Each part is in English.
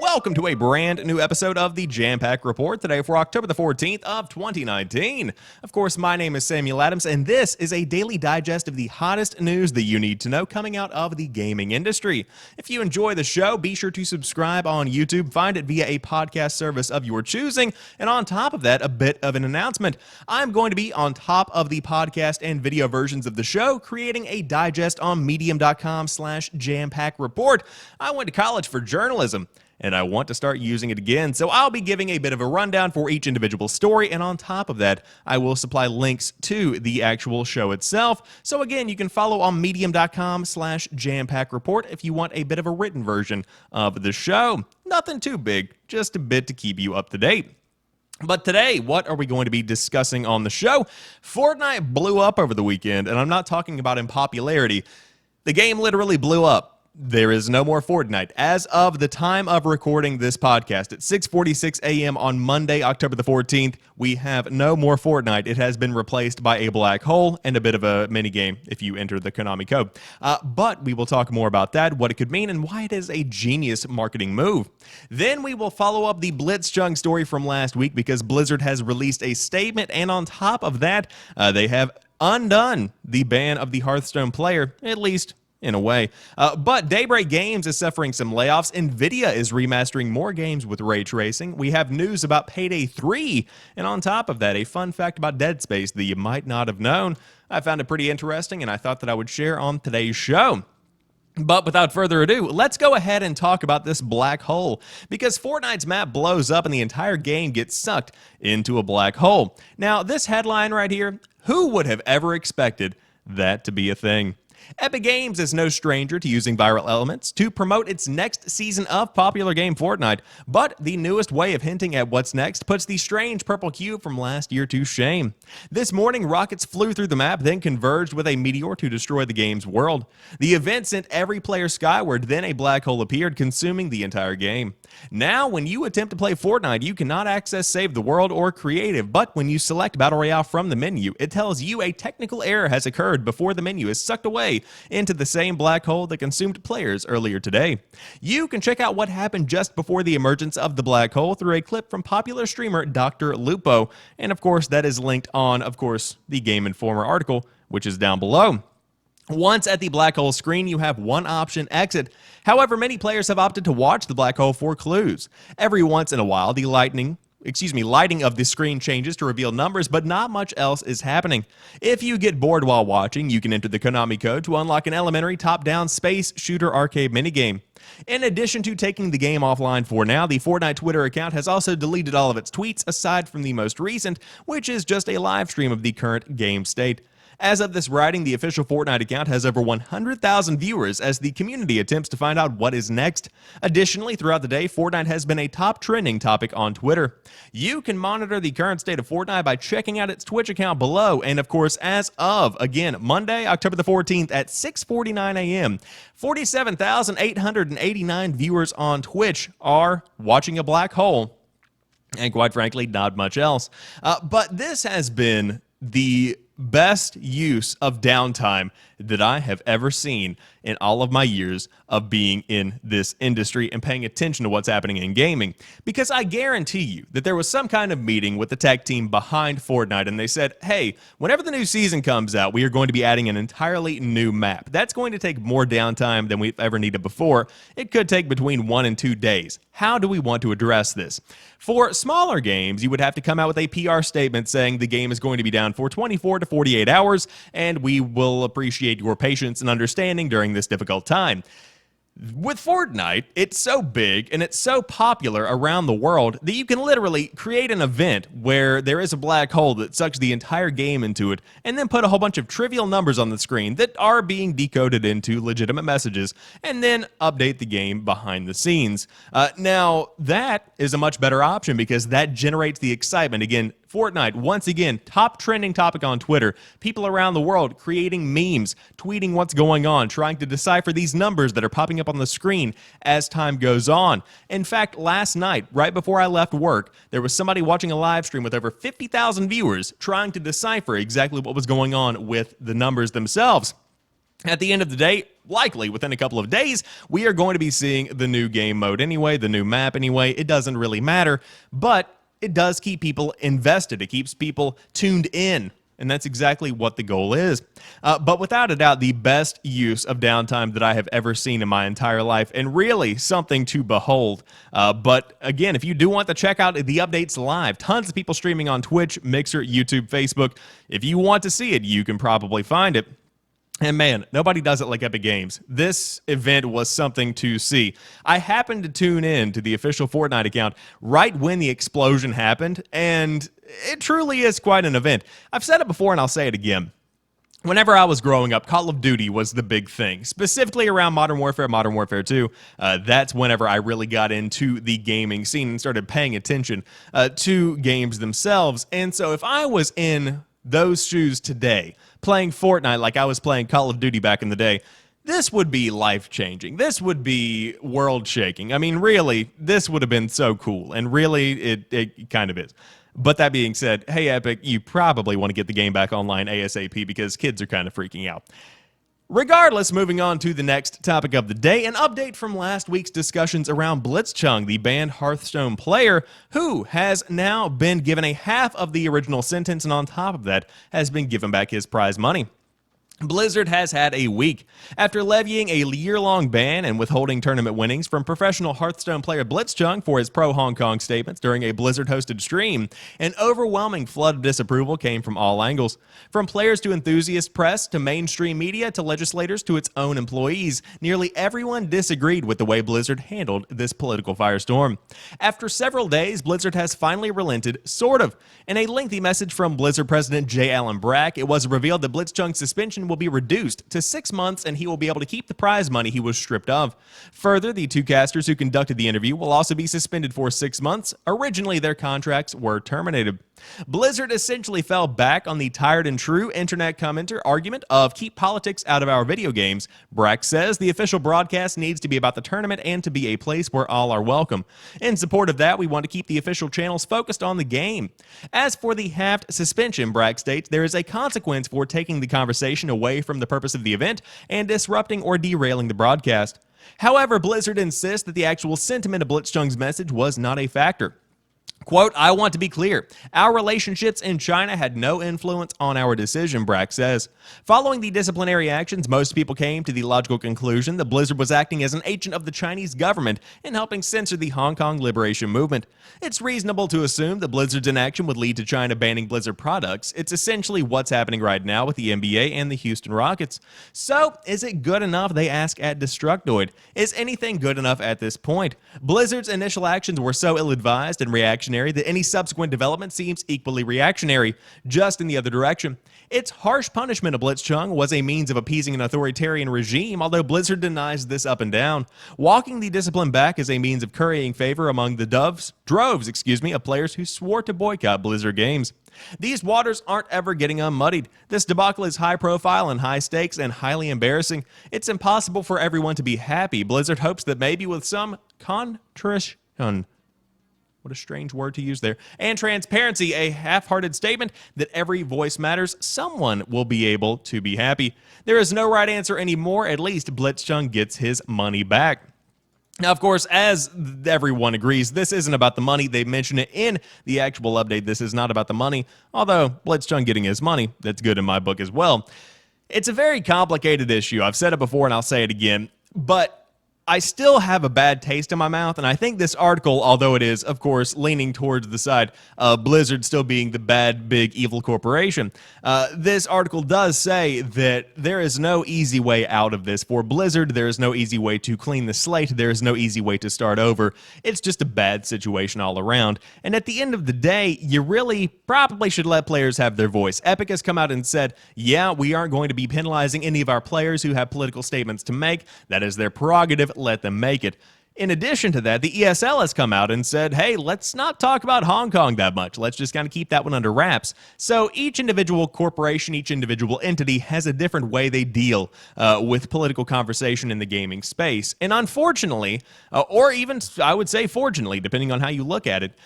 Welcome to a brand new episode of the Jampack Report today for October the 14th of 2019. Of course, my name is Samuel Adams, and this is a daily digest of the hottest news that you need to know coming out of the gaming industry. If you enjoy the show, be sure to subscribe on YouTube, find it via a podcast service of your choosing, and on top of that, a bit of an announcement. I'm going to be on top of the podcast and video versions of the show, creating a digest on medium.com/jampackreport. I went to college for journalism, and I want to start using it again, so I'll be giving a bit of a rundown for each individual story, and on top of that, I will supply links to the actual show itself. So again, you can follow on medium.com/jampackreport if you want a bit of a written version of the show. Nothing too big, just a bit to keep you up to date. But today, what are we going to be discussing on the show? Fortnite blew up over the weekend, and I'm not talking about in popularity. The game literally blew up. There is no more Fortnite. As of the time of recording this podcast at 6:46 a.m. on Monday, October the 14th, we have no more Fortnite. It has been replaced by a black hole and a bit of a minigame if you enter the Konami code. But we will talk more about that, what it could mean, and why it is a genius marketing move. Then we will follow up the Blitz story from last week because Blizzard has released a statement, and on top of that, they have undone the ban of the Hearthstone player, at least in a way. But Daybreak Games is suffering some layoffs. Nvidia is remastering more games with ray tracing. We have news about Payday III. And on top of that, a fun fact about Dead Space that you might not have known. I found it pretty interesting, and I thought that I would share on today's show. But without further ado, let's go ahead and talk about this black hole, because Fortnite's map blows up and the entire game gets sucked into a black hole. Now, this headline right here, who would have ever expected that to be a thing? Epic Games is no stranger to using viral elements to promote its next season of popular game Fortnite, but the newest way of hinting at what's next puts the strange purple cube from last year to shame. This morning, rockets flew through the map, then converged with a meteor to destroy the game's world. The event sent every player skyward, then a black hole appeared, consuming the entire game. Now, when you attempt to play Fortnite, you cannot access Save the World or Creative, but when you select Battle Royale from the menu, it tells you a technical error has occurred before the menu is sucked away into the same black hole that consumed players earlier today. You can check out what happened just before the emergence of the black hole through a clip from popular streamer Dr. Lupo, and of course that is linked on, the Game Informer article, which is down below. Once at the black hole screen, you have one option, exit. However, many players have opted to watch the black hole for clues. Every once in a while, the lighting of the screen changes to reveal numbers, but not much else is happening. If you get bored while watching, you can enter the Konami code to unlock an elementary top-down space shooter arcade minigame. In addition to taking the game offline for now, the Fortnite Twitter account has also deleted all of its tweets aside from the most recent, which is just a live stream of the current game state. As of this writing, the official Fortnite account has over 100,000 viewers as the community attempts to find out what is next. Additionally, throughout the day, Fortnite has been a top trending topic on Twitter. You can monitor the current state of Fortnite by checking out its Twitch account below. And of course, as of, again, Monday, October the 14th at 6:49 a.m., 47,889 viewers on Twitch are watching a black hole. And quite frankly, not much else. But this has been the best use of downtime that I have ever seen in all of my years of being in this industry and paying attention to what's happening in gaming. Because I guarantee you that there was some kind of meeting with the tech team behind Fortnite, and they said, hey, whenever the new season comes out, we are going to be adding an entirely new map. That's going to take more downtime than we've ever needed before. It could take between 1 and 2 days. How do we want to address this? For smaller games, you would have to come out with a PR statement saying the game is going to be down for 24 to 48 hours, and we will appreciate your patience and understanding during this difficult time. With Fortnite, it's so big and it's so popular around the world that you can literally create an event where there is a black hole that sucks the entire game into it and then put a whole bunch of trivial numbers on the screen that are being decoded into legitimate messages and then update the game behind the scenes. Now, that is a much better option because that generates the excitement. Again, Fortnite, once again, top trending topic on Twitter. People around the world creating memes, tweeting what's going on, trying to decipher these numbers that are popping up on the screen as time goes on. In fact, last night, right before I left work, there was somebody watching a live stream with over 50,000 viewers trying to decipher exactly what was going on with the numbers themselves. At the end of the day, likely within a couple of days, we are going to be seeing the new game mode anyway, the new map anyway. It doesn't really matter, but it does keep people invested. It keeps people tuned in. And that's exactly what the goal is. But without a doubt, the best use of downtime that I have ever seen in my entire life, and really something to behold. But again, if you do want to check out the updates live, tons of people streaming on Twitch, Mixer, YouTube, Facebook. If you want to see it, you can probably find it. And man, nobody does it like Epic Games. This event was something to see. I happened to tune in to the official Fortnite account right when the explosion happened, and it truly is quite an event. I've said it before and I'll say it again. Whenever I was growing up, Call of Duty was the big thing, specifically around Modern Warfare, Modern Warfare 2. That's whenever I really got into the gaming scene and started paying attention to games themselves. And so if I was in those shoes today, playing Fortnite like I was playing Call of Duty back in the day, this would be life-changing. This would be world-shaking. I mean, really, this would have been so cool, and really, it kind of is. But that being said, hey, Epic, you probably want to get the game back online ASAP because kids are kind of freaking out. Regardless, moving on to the next topic of the day, an update from last week's discussions around Blitz, the banned Hearthstone player, who has now been given a half of the original sentence, and on top of that, has been given back his prize money. Blizzard has had a week. After levying a year-long ban and withholding tournament winnings from professional Hearthstone player Blitz for his pro-Hong Kong statements during a Blizzard-hosted stream, an overwhelming flood of disapproval came from all angles. From players to enthusiast press to mainstream media to legislators to its own employees, nearly everyone disagreed with the way Blizzard handled this political firestorm. After several days, Blizzard has finally relented, sort of. In a lengthy message from Blizzard President J. Allen Brack, it was revealed that Blitz suspension will be reduced to 6 months and he will be able to keep the prize money he was stripped of. Further, the two casters who conducted the interview will also be suspended for 6 months. Originally, their contracts were terminated. Blizzard essentially fell back on the tired and true internet commenter argument of keep politics out of our video games. Brack says the official broadcast needs to be about the tournament and to be a place where all are welcome. In support of that, we want to keep the official channels focused on the game. As for the halved suspension, Brack states there is a consequence for taking the conversation away from the purpose of the event and disrupting or derailing the broadcast. However, Blizzard insists that the actual sentiment of Blitzchung's message was not a factor. Quote, I want to be clear. Our relationships in China had no influence on our decision, Brack says. Following the disciplinary actions, most people came to the logical conclusion that Blizzard was acting as an agent of the Chinese government in helping censor the Hong Kong liberation movement. It's reasonable to assume that Blizzard's inaction would lead to China banning Blizzard products. It's essentially what's happening right now with the NBA and the Houston Rockets. So, is it good enough, they ask at Destructoid? Is anything good enough at this point? Blizzard's initial actions were so ill-advised and reactionary that any subsequent development seems equally reactionary, just in the other direction. Its harsh punishment of Blitzchung was a means of appeasing an authoritarian regime, although Blizzard denies this up and down. Walking the discipline back is a means of currying favor among the droves of players who swore to boycott Blizzard games. These waters aren't ever getting unmuddied. This debacle is high profile and high stakes and highly embarrassing. It's impossible for everyone to be happy. Blizzard hopes that maybe with some contrition, what a strange word to use there, and transparency, a half-hearted statement that every voice matters, someone will be able to be happy. There is no right answer anymore. At least Blitzchung gets his money back. Now, of course, as everyone agrees, this isn't about the money. They mention it in the actual update. This is not about the money, although Blitzchung getting his money, that's good in my book as well. It's a very complicated issue. I've said it before and I'll say it again, but I still have a bad taste in my mouth, and I think this article, although it is, of course, leaning towards the side of Blizzard still being the bad, big, evil corporation, this article does say that there is no easy way out of this. For Blizzard, there is no easy way to clean the slate. There is no easy way to start over. It's just a bad situation all around, and at the end of the day, you really probably should let players have their voice. Epic has come out and said, yeah, we aren't going to be penalizing any of our players who have political statements to make. That is their prerogative. Let them make it. In addition to that, the ESL has come out and said, hey, let's not talk about Hong Kong that much. Let's just kind of keep that one under wraps. So each individual corporation, each individual entity has a different way they deal with political conversation in the gaming space. And unfortunately, or even I would say fortunately, depending on how you look at it,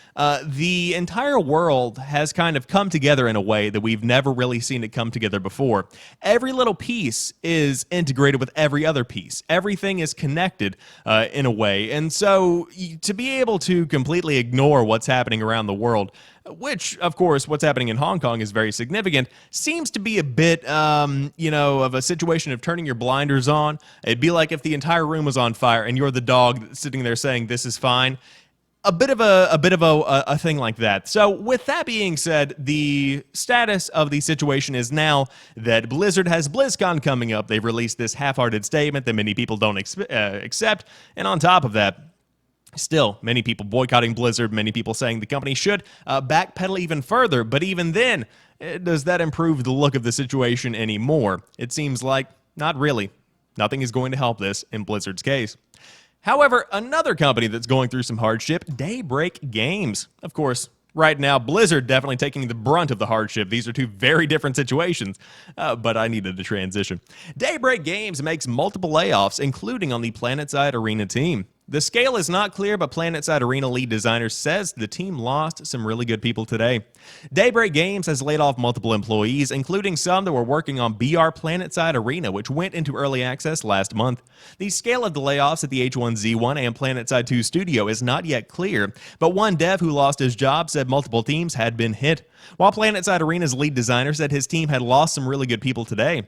the entire world has kind of come together in a way that we've never really seen it come together before. Every little piece is integrated with every other piece. Everything is connected in a way. And so to be able to completely ignore what's happening around the world, which, of course, what's happening in Hong Kong is very significant, seems to be a bit, of a situation of turning your blinders on. It'd be like if the entire room was on fire and you're the dog sitting there saying, this is fine. A bit of a thing like that. So with that being said, the status of the situation is now that Blizzard has BlizzCon coming up. They've released this half-hearted statement that many people don't accept. And on top of that, still, many people boycotting Blizzard, many people saying the company should backpedal even further. But even then, does that improve the look of the situation anymore? It seems like not really. Nothing is going to help this in Blizzard's case. However, another company that's going through some hardship, Daybreak Games. Of course, right now, Blizzard definitely taking the brunt of the hardship. These are two very different situations, but I needed to transition. Daybreak Games makes multiple layoffs, including on the Planetside Arena team. The scale is not clear, but Planetside Arena lead designer says the team lost some really good people today. Daybreak Games has laid off multiple employees, including some that were working on BR Planetside Arena, which went into early access last month. The scale of the layoffs at the H1Z1 and Planetside 2 studio is not yet clear, but one dev who lost his job said multiple teams had been hit, while Planetside Arena's lead designer said his team had lost some really good people today.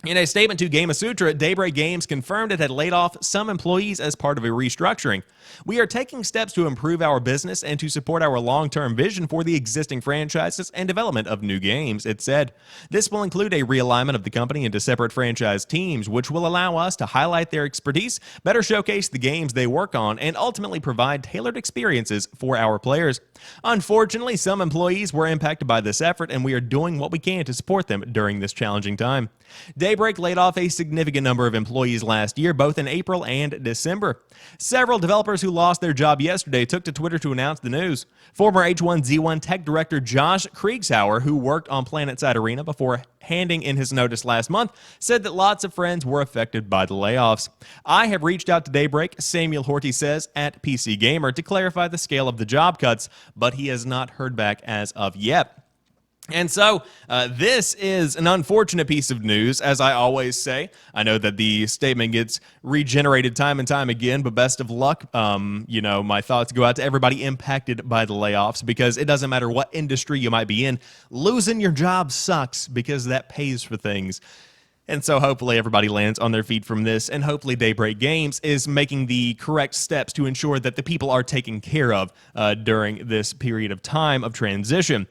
In a statement to Gamasutra, Daybreak Games confirmed it had laid off some employees as part of a restructuring. We are taking steps to improve our business and to support our long-term vision for the existing franchises and development of new games, it said. This will include a realignment of the company into separate franchise teams, which will allow us to highlight their expertise, better showcase the games they work on, and ultimately provide tailored experiences for our players. Unfortunately, some employees were impacted by this effort, and we are doing what we can to support them during this challenging time. Daybreak laid off a significant number of employees last year, both in April and December. Several developers who lost their job yesterday took to Twitter to announce the news. Former H1Z1 tech director Josh Kriegshauer, who worked on Planetside Arena before handing in his notice last month, said that lots of friends were affected by the layoffs. I have reached out to Daybreak, Samuel Horty says, at PC Gamer to clarify the scale of the job cuts, but he has not heard back as of yet. And so, this is an unfortunate piece of news, as I always say. I know that the statement gets regenerated time and time again, but best of luck. My thoughts go out to everybody impacted by the layoffs, because it doesn't matter what industry you might be in. Losing your job sucks, because that pays for things. And so hopefully everybody lands on their feet from this, and hopefully Daybreak Games is making the correct steps to ensure that the people are taken care of during this period of time of transition.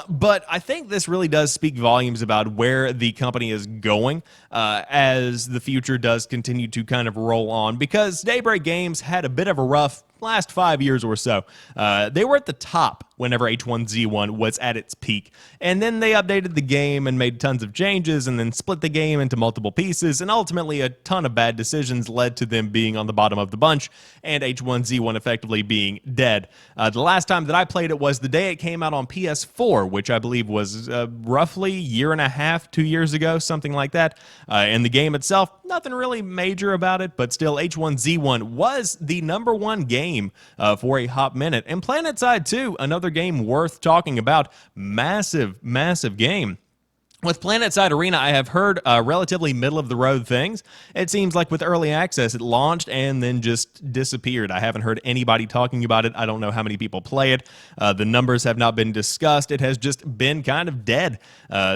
But I think this really does speak volumes about where the company is going as the future does continue to kind of roll on, because Daybreak Games had a bit of a rough last 5 years or so. They were at the top whenever H1Z1 was at its peak, and then they updated the game and made tons of changes and then split the game into multiple pieces, and ultimately a ton of bad decisions led to them being on the bottom of the bunch and H1Z1 effectively being dead. The last time that I played it was the day it came out on PS4, which I believe was roughly a year and a half, 2 years ago, something like that. And the game itself, nothing really major about it, but still H1Z1 was the #1 game for a hot minute. And Planetside 2, another game worth talking about. Massive, massive game. With Planetside Arena, I have heard relatively middle-of-the-road things. It seems like with early access, it launched and then just disappeared. I haven't heard anybody talking about it. I don't know how many people play it. The numbers have not been discussed. It has just been kind of dead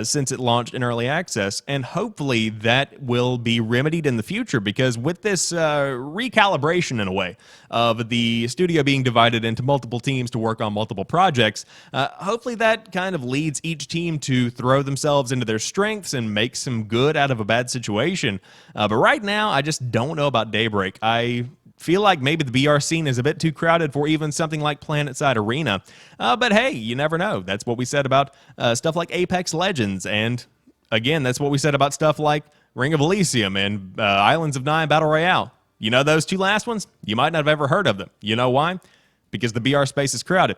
since it launched in early access, and hopefully that will be remedied in the future, because with this recalibration, in a way, of the studio being divided into multiple teams to work on multiple projects, hopefully that kind of leads each team to throw themselves into their strengths and make some good out of a bad situation. But right now, I just don't know about Daybreak. I feel like maybe the BR scene is a bit too crowded for even something like Planetside Arena. But hey, you never know. That's what we said about stuff like Apex Legends. And again, that's what we said about stuff like Ring of Elysium and Islands of Nine Battle Royale. You know those two last ones? You might not have ever heard of them. You know why? Because the BR space is crowded.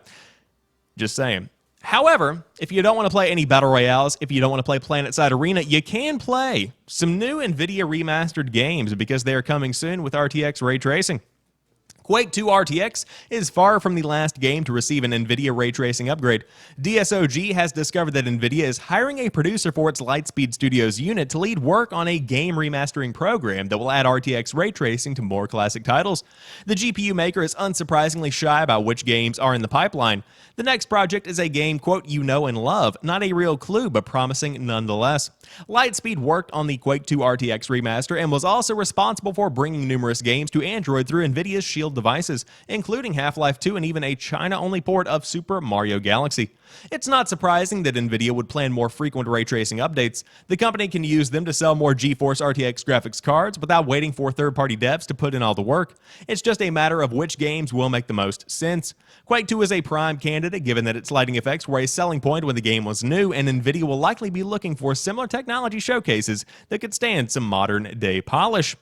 Just saying. However, if you don't want to play any Battle Royales, if you don't want to play Planetside Arena, you can play some new Nvidia remastered games because they are coming soon with RTX ray tracing. Quake 2 RTX is far from the last game to receive an Nvidia ray tracing upgrade. DSOG has discovered that Nvidia is hiring a producer for its Lightspeed Studios unit to lead work on a game remastering program that will add RTX ray tracing to more classic titles. The GPU maker is unsurprisingly shy about which games are in the pipeline. The next project is a game, quote, you know and love, not a real clue, but promising nonetheless. Lightspeed worked on the Quake 2 RTX remaster and was also responsible for bringing numerous games to Android through Nvidia's Shield devices, including Half-Life 2 and even a China-only port of Super Mario Galaxy. It's not surprising that Nvidia would plan more frequent ray tracing updates. The company can use them to sell more GeForce RTX graphics cards without waiting for third-party devs to put in all the work. It's just a matter of which games will make the most sense. Quake 2 is a prime candidate given that its lighting effects were a selling point when the game was new, and Nvidia will likely be looking for similar technology showcases that could stand some modern-day polish.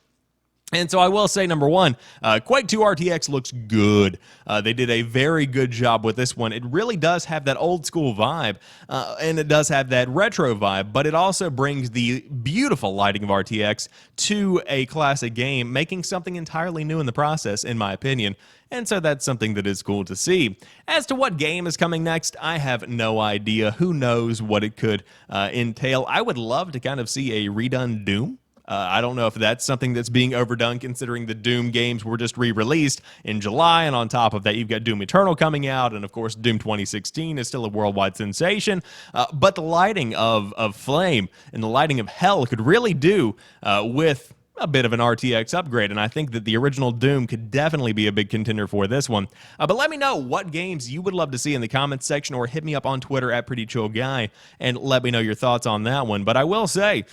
And so I will say, number one, Quake 2 RTX looks good. They did a very good job with this one. It really does have that old school vibe, and it does have that retro vibe, but it also brings the beautiful lighting of RTX to a classic game, making something entirely new in the process, in my opinion. And so that's something that is cool to see. As to what game is coming next, I have no idea. Who knows what it could entail. I would love to kind of see a redone Doom. I don't know if that's something that's being overdone considering the Doom games were just re-released in July, and on top of that, you've got Doom Eternal coming out, and of course, Doom 2016 is still a worldwide sensation. But the lighting of Flame and the lighting of Hell could really do with a bit of an RTX upgrade, and I think that the original Doom could definitely be a big contender for this one. But let me know what games you would love to see in the comments section, or hit me up on Twitter at PrettyChillGuy and let me know your thoughts on that one. But I will say,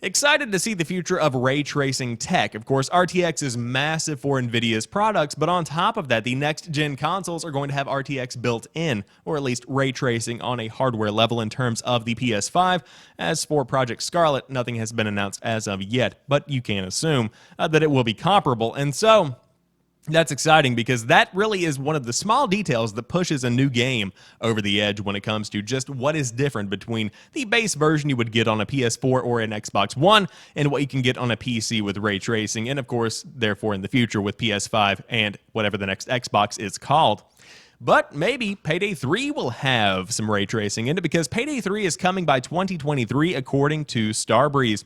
excited to see the future of ray tracing tech. Of course, RTX is massive for Nvidia's products, but on top of that, the next-gen consoles are going to have RTX built in, or at least ray tracing on a hardware level in terms of the PS5. As for Project Scarlet, nothing has been announced as of yet, but you can assume that it will be comparable. And so that's exciting because that really is one of the small details that pushes a new game over the edge when it comes to just what is different between the base version you would get on a PS4 or an Xbox One and what you can get on a PC with ray tracing, and of course, therefore in the future with PS5 and whatever the next Xbox is called. But maybe Payday 3 will have some ray tracing in it because Payday 3 is coming by 2023 according to Starbreeze.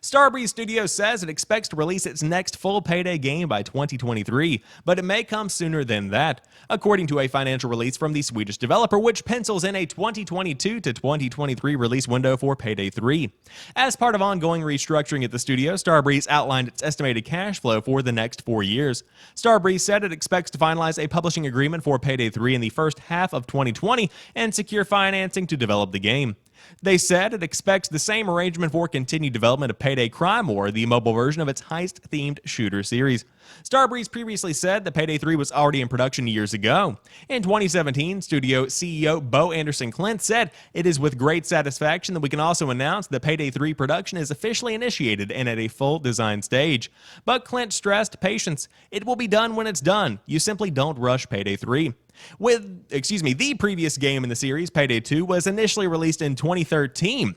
Starbreeze Studios says it expects to release its next full Payday game by 2023, but it may come sooner than that, according to a financial release from the Swedish developer, which pencils in a 2022 to 2023 release window for Payday 3. As part of ongoing restructuring at the studio, Starbreeze outlined its estimated cash flow for the next 4 years. Starbreeze said it expects to finalize a publishing agreement for Payday 3 in the first half of 2020 and secure financing to develop the game. They said it expects the same arrangement for continued development of Payday Crime War, the mobile version of its heist-themed shooter series. Starbreeze previously said that Payday 3 was already in production years ago. In 2017, studio CEO Bo Anderson Clint said, "It is with great satisfaction that we can also announce that Payday 3 production is officially initiated and at a full design stage." But Clint stressed patience. "It will be done when it's done. You simply don't rush Payday 3." The previous game in the series, Payday 2, was initially released in 2013.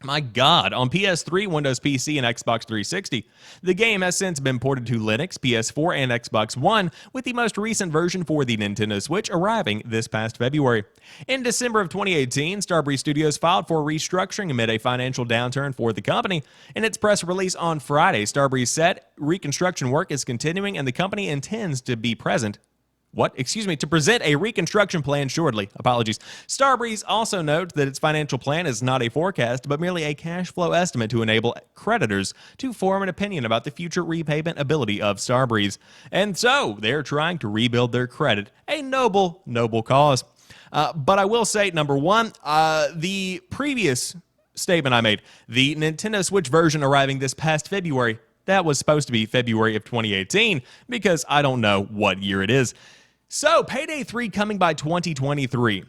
My God, on PS3, Windows PC, and Xbox 360. The game has since been ported to Linux, PS4, and Xbox One, with the most recent version for the Nintendo Switch arriving this past February. In December of 2018, Starbreeze Studios filed for restructuring amid a financial downturn for the company. In its press release on Friday, Starbreeze said reconstruction work is continuing and the company intends to be present to present a reconstruction plan shortly. Apologies. Starbreeze also notes that its financial plan is not a forecast, but merely a cash flow estimate to enable creditors to form an opinion about the future repayment ability of Starbreeze. And so, they're trying to rebuild their credit. A noble, noble cause. But I will say, number one, the previous statement I made, the Nintendo Switch version arriving this past February, that was supposed to be February of 2018, because I don't know what year it is. So, Payday 3 coming by 2023.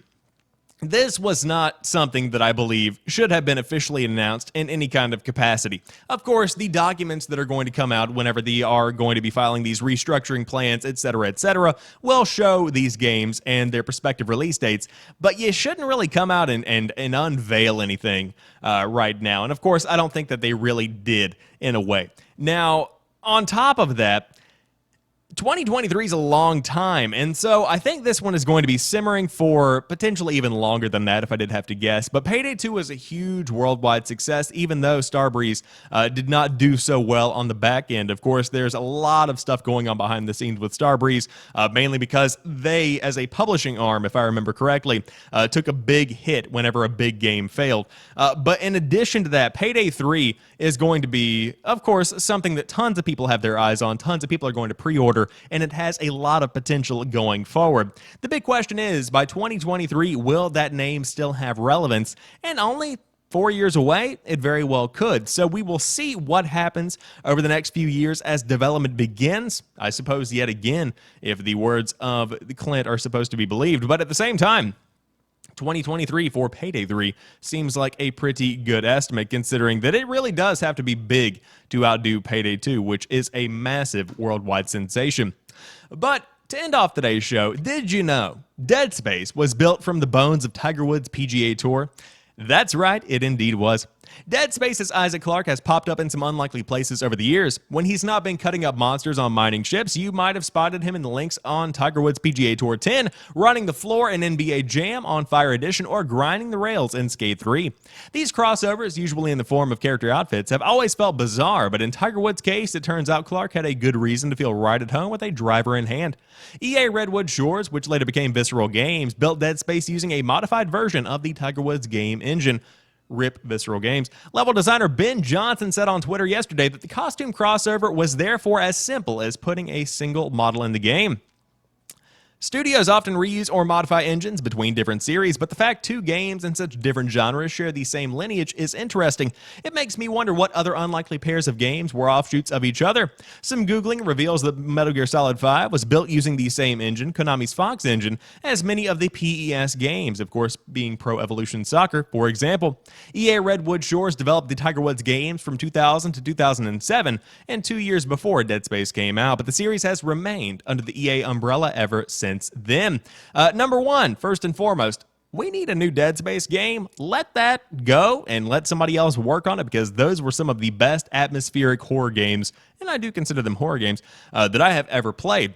This was not something that I believe should have been officially announced in any kind of capacity. Of course, the documents that are going to come out whenever they are going to be filing these restructuring plans, etc., will show these games and their prospective release dates, but you shouldn't really come out and unveil anything right now. And of course, I don't think that they really did in a way. Now, on top of that, 2023 is a long time, and so I think this one is going to be simmering for potentially even longer than that if I did have to guess. But Payday 2 was a huge worldwide success, even though Starbreeze did not do so well on the back end. Of course, there's a lot of stuff going on behind the scenes with Starbreeze, mainly because they, as a publishing arm, if I remember correctly, took a big hit whenever a big game failed. But in addition to that, Payday 3 is going to be, of course, something that tons of people have their eyes on, tons of people are going to pre-order, and it has a lot of potential going forward. The big question is, by 2023, will that name still have relevance? And only 4 years away, it very well could. So we will see what happens over the next few years as development begins. I suppose yet again, if the words of Clint are supposed to be believed. But at the same time, 2023 for Payday 3 seems like a pretty good estimate, considering that it really does have to be big to outdo Payday 2, which is a massive worldwide sensation. But to end off today's show, did you know Dead Space was built from the bones of Tiger Woods PGA Tour? That's right, it indeed was. Dead Space's Isaac Clarke has popped up in some unlikely places over the years. When he's not been cutting up monsters on mining ships, you might have spotted him in the links on Tiger Woods PGA Tour 10, running the floor in NBA Jam on Fire Edition, or grinding the rails in Skate 3. These crossovers, usually in the form of character outfits, have always felt bizarre, but in Tiger Woods' case, it turns out Clarke had a good reason to feel right at home with a driver in hand. EA Redwood Shores, which later became Visceral Games, built Dead Space using a modified version of the Tiger Woods game engine. RIP Visceral Games. Level designer Ben Johnson said on Twitter yesterday that the costume crossover was therefore as simple as putting a single model in the game. Studios often reuse or modify engines between different series, but the fact two games in such different genres share the same lineage is interesting. It makes me wonder what other unlikely pairs of games were offshoots of each other. Some Googling reveals that Metal Gear Solid 5 was built using the same engine, Konami's Fox engine, as many of the PES games, of course being Pro Evolution Soccer, for example. EA Redwood Shores developed the Tiger Woods games from 2000 to 2007, and 2 years before Dead Space came out, but the series has remained under the EA umbrella ever since then. Number one, first and foremost, we need a new Dead Space game. Let that go and let somebody else work on it, because those were some of the best atmospheric horror games, and I do consider them horror games, that I have ever played.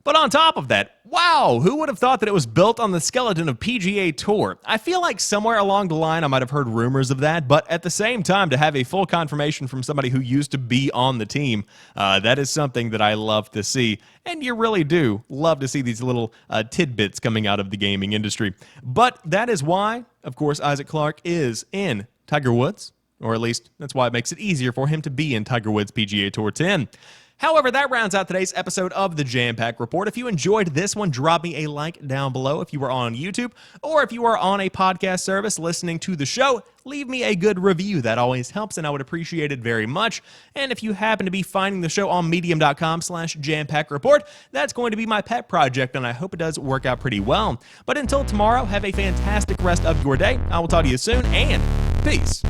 But on top of that, wow, who would have thought that it was built on the skeleton of PGA Tour? I feel like somewhere along the line I might have heard rumors of that, but at the same time, to have a full confirmation from somebody who used to be on the team, that is something that I love to see. And you really do love to see these little tidbits coming out of the gaming industry. But that is why, of course, Isaac Clarke is in Tiger Woods, or at least that's why it makes it easier for him to be in Tiger Woods PGA Tour 10. However, that rounds out today's episode of the Jampack Report. If you enjoyed this one, drop me a like down below if you are on YouTube, or if you are on a podcast service listening to the show, leave me a good review. That always helps, and I would appreciate it very much. And if you happen to be finding the show on medium.com/JampackReport, that's going to be my pet project, and I hope it does work out pretty well. But until tomorrow, have a fantastic rest of your day. I will talk to you soon, and peace.